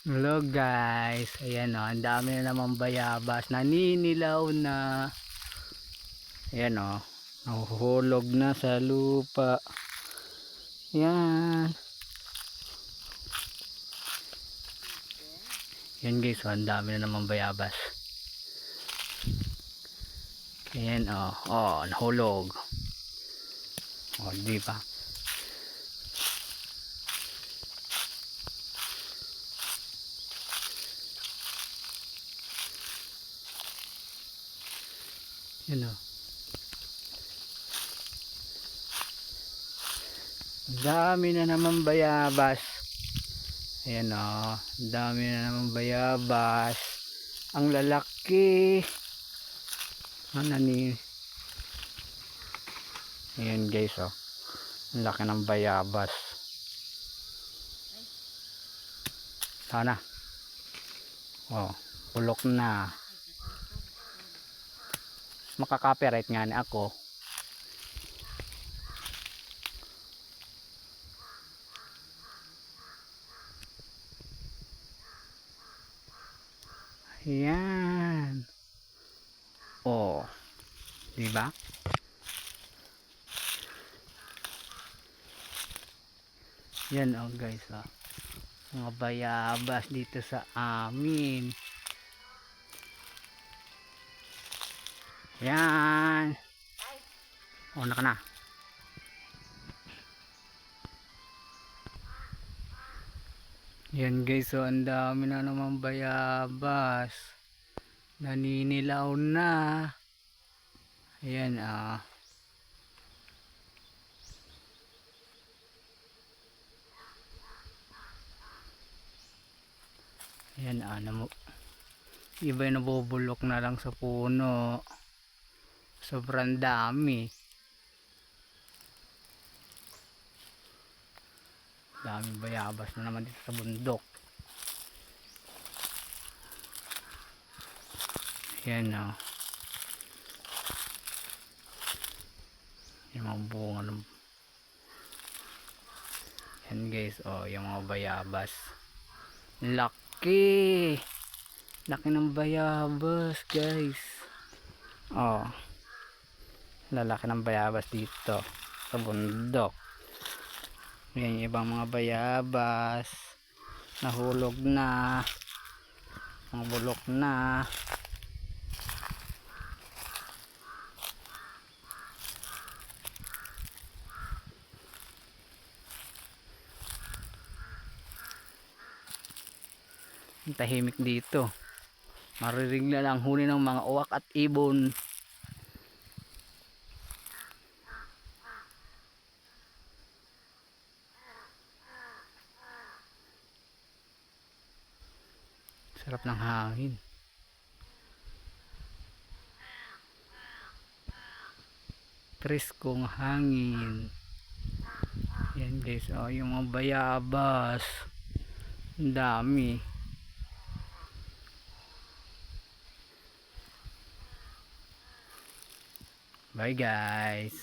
Hello guys, ayan o, ang dami na naman bayabas, naninilaw na. Ayan o, nahuhulog na sa lupa. Yan. Yan guys, ang dami na naman bayabas. Ayan o, nahulog. O, di ba? Yan o. Dami na naman bayabas. Ayan o, dami na naman bayabas. Ang lalaki. Ayan guys o, ang laki ng bayabas. Sana. Oh, pulok na. Makaka-copyright nga ni ako. Ayan. Oh, di ba? Yan oh guys oh. Mga bayabas dito sa amin. Yan. Oh, naka na. Yan guys oh, ang dami na naman bayabas. Naninilaw na. Ayan ah. Ayan ah, iba yung nabubulok na lang sa puno. Sobrang dami. Daming bayabas na naman dito sa bundok. Ayan o. Yung mga bunga ng... Yan guys o, yung mga bayabas. Laki! Laki ng bayabas guys. O. Lalaki ng bayabas dito sa bundok. Yan yung ibang mga bayabas. Nahulog na. Mga bulok na. Ang tahimik dito. Maririnig na lang huni ng mga uwak at ibon. Sarap ng hangin. Preskong hangin. Yan guys, oh, yung mga bayabas. Ang dami. Bye guys.